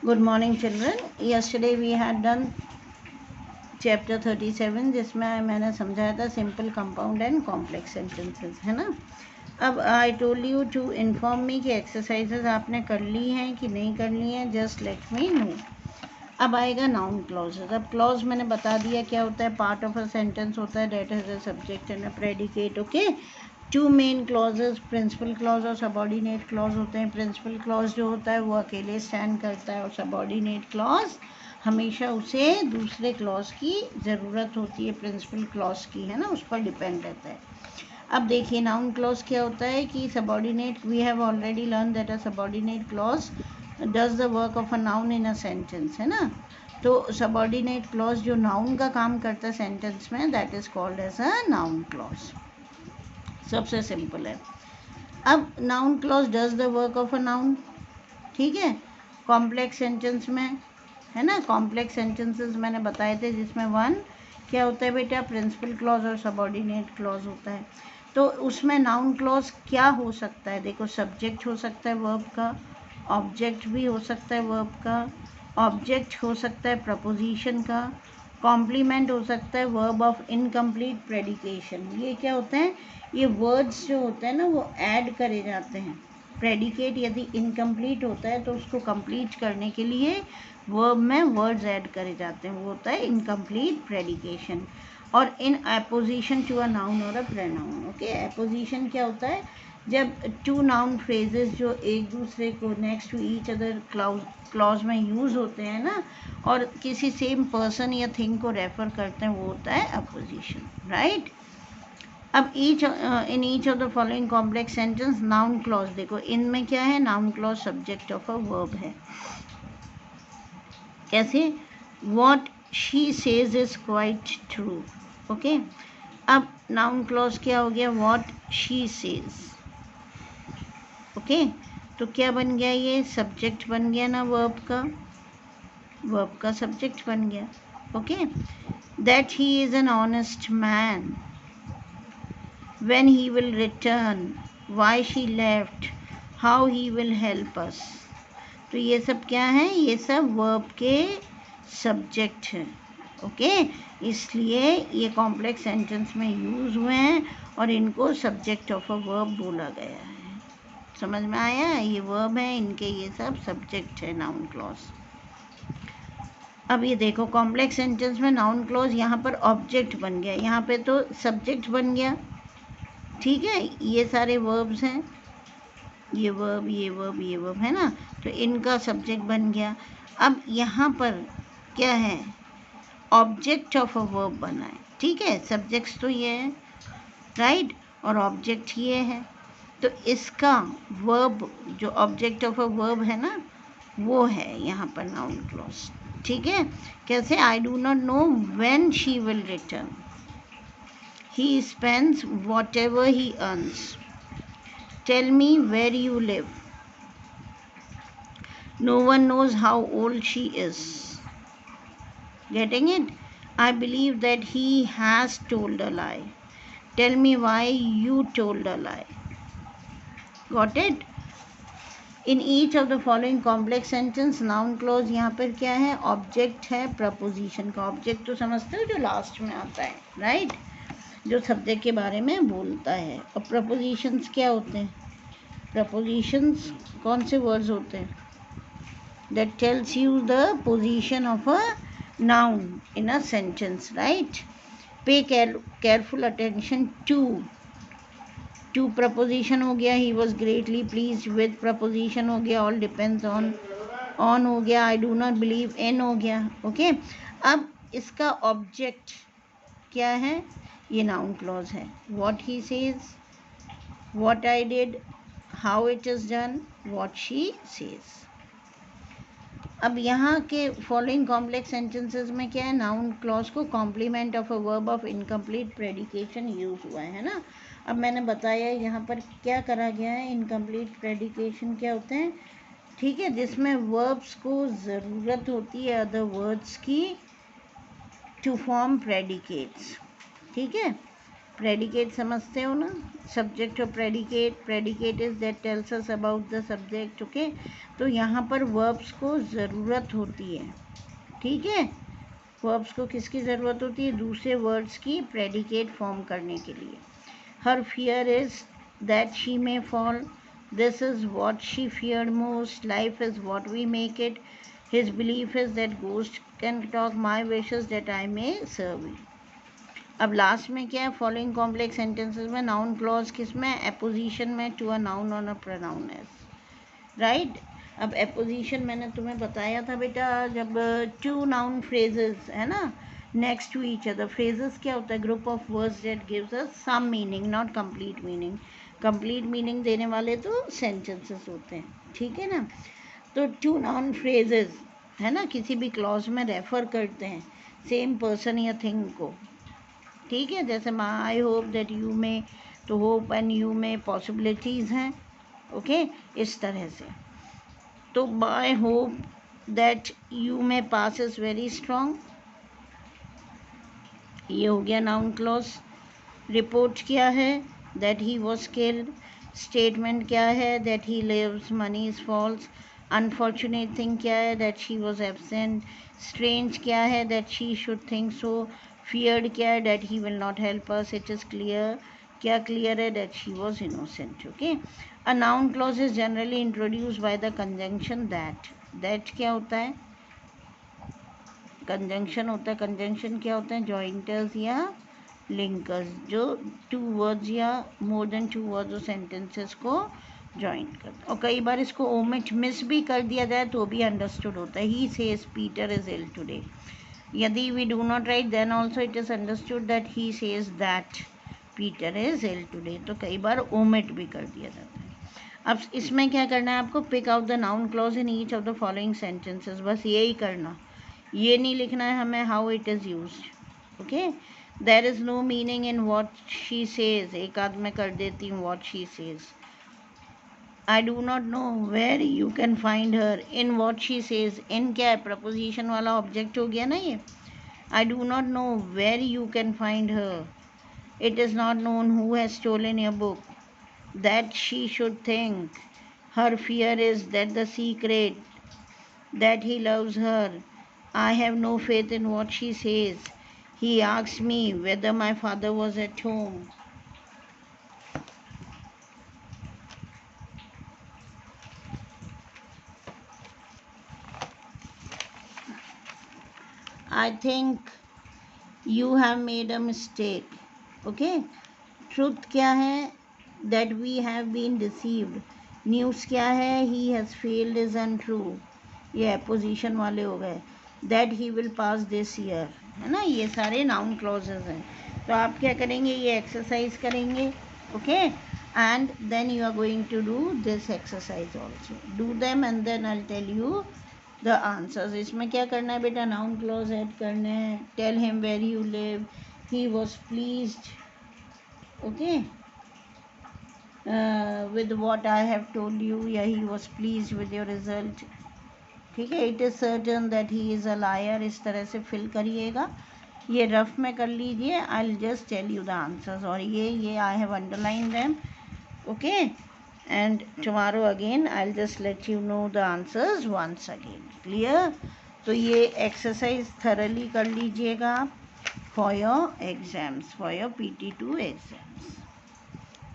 Good morning children. Yesterday we had done chapter 37 जिसमें मैंने समझाया था simple compound and complex sentences, है ना। अब I told you to inform me कि एक्सरसाइजेस आपने कर ली हैं कि नहीं कर ली हैं, जस्ट लेट मी नो। अब आएगा नाउन क्लॉजेज। अब क्लॉज मैंने बता दिया क्या होता है, पार्ट ऑफ अ सेंटेंस होता है that has a subject and a predicate. Okay, two main clauses, principal clause और सबऑर्डिनेट क्लॉज होते हैं। प्रिंसिपल क्लॉज जो होता है वो अकेले स्टैंड करता है और सबऑर्डिनेट क्लॉज हमेशा उसे दूसरे क्लॉज की ज़रूरत होती है, प्रिंसिपल क्लॉज की, है ना, उस पर डिपेंड रहता है। अब देखिए नाउन क्लॉज क्या होता है कि subordinate, we have already learn that a subordinate clause does the work of a noun in a sentence, है ना। तो सबऑर्डिनेट क्लॉज जो नाउन का काम करता है सेंटेंस में, that is called as a noun clause. सबसे सिंपल है। अब noun clause does the work of a noun, ठीक है। कॉम्प्लेक्स सेंटेंस में, है ना, कॉम्प्लेक्स सेंटेंसेस मैंने बताए थे जिसमें वन क्या होता है बेटा, प्रिंसिपल क्लॉज और सबऑर्डिनेट क्लॉज होता है। तो उसमें नाउन क्लॉज क्या हो सकता है, देखो सब्जेक्ट हो सकता है वर्ब का, ऑब्जेक्ट भी हो सकता है वर्ब का, ऑब्जेक्ट हो सकता है प्रपोजिशन का, कॉम्प्लीमेंट हो सकता है वर्ब ऑफ इनकम्प्लीट प्रेडिकेशन। ये क्या होते हैं, ये वर्ड्स जो होते हैं ना वो ऐड करे जाते हैं। प्रेडिकेट यदि इनकम्प्लीट होता है तो उसको कंप्लीट करने के लिए वर्ब में वर्ड्स ऐड करे जाते हैं, वो होता है इनकम्प्लीट प्रेडिकेशन। और इन एपोजिशन टू अ नाउन और अ प्रोनाउन। ओके, एपोजिशन क्या होता है, जब टू नाउन फ्रेजेस जो एक दूसरे को next to each other clause में यूज़ होते हैं ना, और किसी सेम पर्सन या थिंग को रेफर करते हैं, वो होता है अपोजिशन, राइट। अब in each of the following complex sentence noun clause, देखो इनमें क्या है, noun clause subject of a verb है। कैसे, what she says is quite true. Okay, अब नाउन क्लॉज क्या हो गया, वॉट शी सेज। ओके, तो क्या बन गया, ये सब्जेक्ट बन गया ना वर्ब का सब्जेक्ट बन गया। Okay, that he is an honest man, when he will return, why she left, how he will help us। तो ये सब क्या है, ये सब वर्ब के सब्जेक्ट हैं। ओके, इसलिए ये कॉम्प्लेक्स सेंटेंस में यूज़ हुए हैं और इनको सब्जेक्ट ऑफ अ वर्ब बोला गया है। समझ में आया, ये वर्ब है, इनके ये सब सब्जेक्ट है नाउन क्लॉज। अब ये देखो कॉम्प्लेक्स सेंटेंस में नाउन क्लॉज यहाँ पर ऑब्जेक्ट बन गया, यहाँ पे तो सब्जेक्ट बन गया, ठीक है। ये सारे वर्ब्स हैं, ये वर्ब ये वर्ब ये वर्ब, है ना, तो इनका सब्जेक्ट बन गया। अब यहाँ पर क्या है, ऑब्जेक्ट ऑफ अ वर्ब बना है, ठीक है। सब्जेक्ट्स तो ये है, राइट, और ऑब्जेक्ट ये है, तो इसका वर्ब जो ऑब्जेक्ट ऑफ अ वर्ब है ना, वो है यहाँ पर नाउन क्लॉज, ठीक है। कैसे, आई do not know when she will return, he spends whatever he earns, tell me where you live, no one knows how old she is। Getting it, I believe that he has told a lie, tell me why you told a lie। Got it। In each of the following complex sentence noun clause यहाँ पर क्या है, object है preposition का। Object तो समझते हो जो लास्ट में आता है, राइट, जो सब्जेक्ट के बारे में बोलता है। और प्रपोजिशंस क्या होते हैं, प्रपोजिशंस कौन से वर्ड्स होते हैं, that tells you the position of a noun in a sentence, right. पे केयरफुल अटेंशन टू प्रपोजिशन हो गया, he was greatly please with preposition हो गया, ऑल डिपेंड्स ऑन हो गया, आई डू नॉट बिलीव इन हो गया। ओके, अब इसका ऑब्जेक्ट क्या है, ये नाउन क्लॉज है। What he says, what I did, how it is done, what she says. अब यहाँ के फॉलोइंग कॉम्प्लेक्स सेंटेंसेस में क्या है, नाउन क्लॉज को complement of a verb of incomplete predication use हुआ है ना। अब मैंने बताया यहाँ पर क्या करा गया है, इनकम्प्लीट प्रेडिकेशन क्या होते हैं, ठीक है, जिसमें वर्ब्स को ज़रूरत होती है अदर वर्ड्स की टू फॉर्म प्रेडिकेट्स, ठीक है। प्रेडिकेट समझते हो ना, सब्जेक्ट और predicate. Predicate is that tells us about the subject. Okay, तो यहाँ पर वर्ब्स को ज़रूरत होती है. ठीक है, वर्ब्स को किसकी ज़रूरत होती है? दूसरे वर्ड्स की प्रेडिकेट फॉर्म करने के लिए. Her fear is that she may fall. This is what she feared most. Life is what we make it. His belief is that ghost can talk. My wishes that I may serve you. अब last में क्या है? Following complex sentences में noun clause किस में? Apposition में to a noun और a pronoun as. Right. अब एपोजिशन मैंने तुम्हें बताया था बेटा, जब टू नाउन फ्रेजेस है ना next to each other. Phrases क्या होता है? Group of words that gives us some meaning, not complete meaning. Complete meaning देने वाले तो सेंटेंसेस होते हैं. ठीक है ना. तो टू नाउन फ्रेजेस है ना, किसी भी क्लॉज में रेफर करते हैं सेम पर्सन या थिंग को. ठीक है, जैसे आई होप दैट यू में, तो होप एंड यू में पॉसिबिलिटीज़ हैं. ओके, इस तरह से. तो आई होप दैट यू में पास इज़ वेरी स्ट्रॉन्ग, ये हो गया नाउन क्लॉज. रिपोर्ट क्या है? That he was killed. Statement क्या है? That he lives. Money is false. Unfortunate thing क्या है? That she was absent. Strange क्या है? That she should think so. Feared क्या है? That he will not help us. It is clear. क्या clear है? That she was innocent. Okay, a noun clause is generally introduced by the conjunction that. That क्या होता है? Conjunction होता है. Conjunction क्या होता है? जॉइंटर्स या लिंकर्स, जो टू वर्ड्स या मोर देन टू वर्ड्स और सेंटेंसेस को जॉइंट करते. और कई बार इसको ओमिट मिस भी कर दिया जाए तो भी अंडरस्टूड होता है. He says Peter is ill today. यदि we do not write then also it is understood that he says that Peter is ill today. तो कई बार ओमिट भी कर दिया जाता है. अब इसमें क्या करना है आपको? Pick out the noun clause in each of the following sentences. बस यही करना, ये नहीं लिखना है हमें how it is used. Okay, there is no meaning in what she says. एक आध में कर देती हूँ what she says. I do not know where you can find her. In what she says, in क्या है? प्रपोजिशन वाला object हो गया ना ये. I do not know where you can find her. It is not known who has stolen your book. That she should think. Her fear is that the secret that he loves her. I have no faith in what she says. He asked me whether my father was at home. I think you have made a mistake. Okay? Truth क्या है? That we have been deceived. News क्या है? He has failed is untrue. ये position वाले हो गए. That he will pass this year, है ना. ये सारे नाउन क्लॉजेज हैं. तो आप क्या करेंगे? ये एक्सरसाइज करेंगे. Okay, and then you are going to do this exercise also. Do them and then I tell you the answers. इसमें क्या करना है बेटा? नाउन क्लॉज ऐड करने हैं. Tell him where you live. He was pleased. Okay, with what I have told you, या he was pleased with your result. ठीक है. It is certain that he is a liar. इस तरह से fill करिएगा. ये रफ में कर लीजिए. I will just tell you the answers. और ये I have underline them. Okay, and tomorrow again I will just let you know the answers once again. Clear? तो ये एक्सरसाइज थरली कर लीजिएगा for your exams, for your PT2 exams.